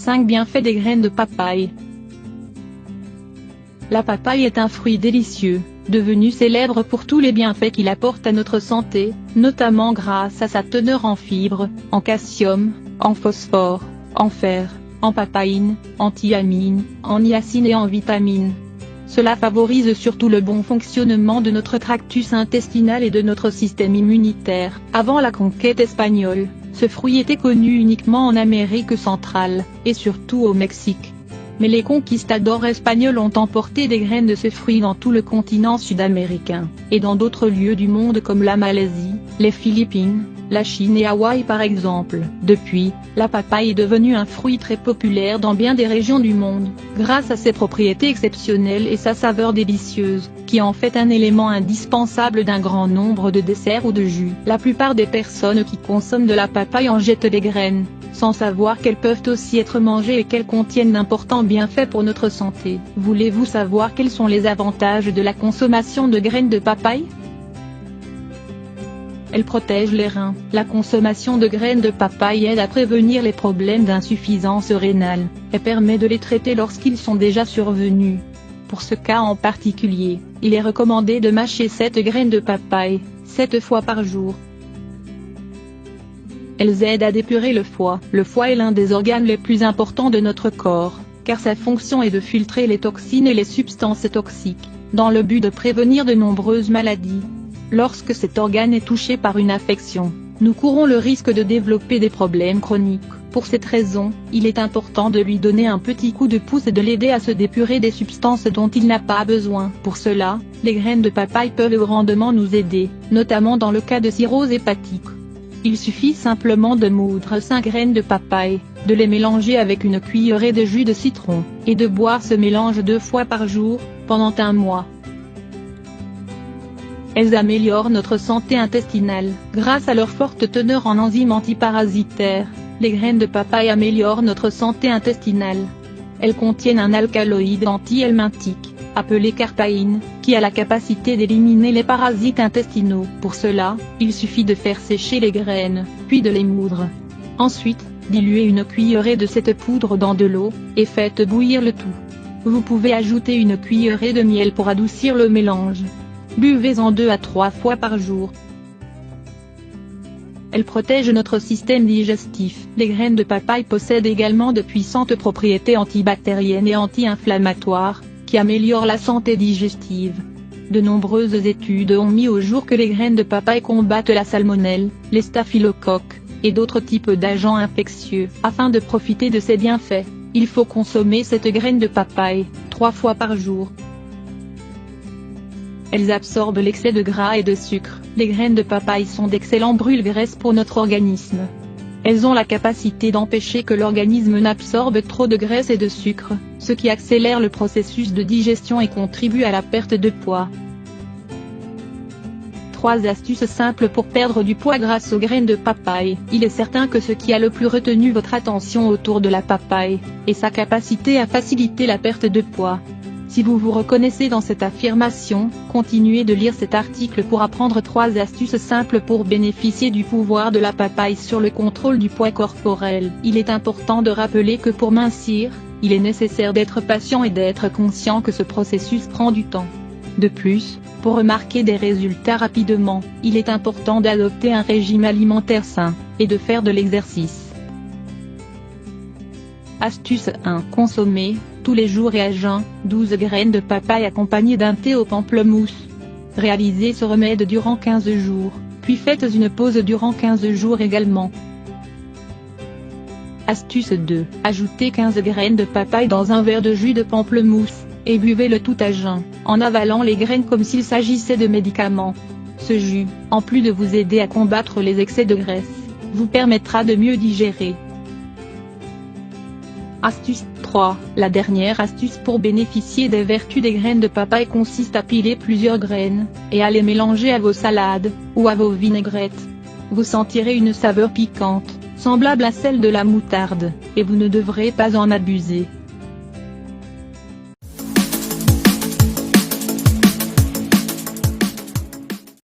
5 bienfaits des graines de papaye. La papaye est un fruit délicieux, devenu célèbre pour tous les bienfaits qu'il apporte à notre santé, notamment grâce à sa teneur en fibres, en calcium, en phosphore, en fer, en papaïne, en thiamine, en niacine et en vitamines. Cela favorise surtout le bon fonctionnement de notre tractus intestinal et de notre système immunitaire. Avant la conquête espagnole, ce fruit était connu uniquement en Amérique centrale, et surtout au Mexique. Mais les conquistadors espagnols ont emporté des graines de ce fruit dans tout le continent sud-américain, et dans d'autres lieux du monde comme la Malaisie, les Philippines, la Chine et Hawaï par exemple. Depuis, la papaye est devenue un fruit très populaire dans bien des régions du monde, grâce à ses propriétés exceptionnelles et sa saveur délicieuse, qui en fait un élément indispensable d'un grand nombre de desserts ou de jus. La plupart des personnes qui consomment de la papaye en jettent les graines, sans savoir qu'elles peuvent aussi être mangées et qu'elles contiennent d'importants bienfaits pour notre santé. Voulez-vous savoir quels sont les avantages de la consommation de graines de papaye ? Elle protège les reins. La consommation de graines de papaye aide à prévenir les problèmes d'insuffisance rénale, et permet de les traiter lorsqu'ils sont déjà survenus. Pour ce cas en particulier, il est recommandé de mâcher 7 graines de papaye, 7 fois par jour. Elles aident à dépurer le foie. Le foie est l'un des organes les plus importants de notre corps, car sa fonction est de filtrer les toxines et les substances toxiques, dans le but de prévenir de nombreuses maladies. Lorsque cet organe est touché par une infection, nous courons le risque de développer des problèmes chroniques. Pour cette raison, il est important de lui donner un petit coup de pouce et de l'aider à se dépurer des substances dont il n'a pas besoin. Pour cela, les graines de papaye peuvent grandement nous aider, notamment dans le cas de cirrhose hépatique. Il suffit simplement de moudre 5 graines de papaye, de les mélanger avec une cuillerée de jus de citron, et de boire ce mélange 2 fois par jour, pendant un mois. Elles améliorent notre santé intestinale. Grâce à leur forte teneur en enzymes antiparasitaires, les graines de papaye améliorent notre santé intestinale. Elles contiennent un alcaloïde anti-helminthique, appelé carpaïne, qui a la capacité d'éliminer les parasites intestinaux. Pour cela, il suffit de faire sécher les graines, puis de les moudre. Ensuite, diluez une cuillerée de cette poudre dans de l'eau, et faites bouillir le tout. Vous pouvez ajouter une cuillerée de miel pour adoucir le mélange. Buvez-en 2 à 3 fois par jour. Elles protègent notre système digestif. Les graines de papaye possèdent également de puissantes propriétés antibactériennes et anti-inflammatoires, qui améliorent la santé digestive. De nombreuses études ont mis au jour que les graines de papaye combattent la salmonelle, les staphylocoques, et d'autres types d'agents infectieux. Afin de profiter de ces bienfaits, il faut consommer cette graine de papaye 3 fois par jour. Elles absorbent l'excès de gras et de sucre. Les graines de papaye sont d'excellents brûle-graisse pour notre organisme. Elles ont la capacité d'empêcher que l'organisme n'absorbe trop de graisse et de sucre, ce qui accélère le processus de digestion et contribue à la perte de poids. 3 astuces simples pour perdre du poids grâce aux graines de papaye. Il est certain que ce qui a le plus retenu votre attention autour de la papaye, est sa capacité à faciliter la perte de poids. Si vous vous reconnaissez dans cette affirmation, continuez de lire cet article pour apprendre 3 astuces simples pour bénéficier du pouvoir de la papaye sur le contrôle du poids corporel. Il est important de rappeler que pour mincir, il est nécessaire d'être patient et d'être conscient que ce processus prend du temps. De plus, pour remarquer des résultats rapidement, il est important d'adopter un régime alimentaire sain, et de faire de l'exercice. Astuce 1. Consommer, tous les jours et à jeun, 12 graines de papaye accompagnées d'un thé au pamplemousse. Réalisez ce remède durant 15 jours, puis faites une pause durant 15 jours également. Astuce 2. Ajoutez 15 graines de papaye dans un verre de jus de pamplemousse, et buvez le tout à jeun, en avalant les graines comme s'il s'agissait de médicaments. Ce jus, en plus de vous aider à combattre les excès de graisse, vous permettra de mieux digérer. Astuce 3. La dernière astuce pour bénéficier des vertus des graines de papaye consiste à piler plusieurs graines, et à les mélanger à vos salades, ou à vos vinaigrettes. Vous sentirez une saveur piquante, semblable à celle de la moutarde, et vous ne devrez pas en abuser.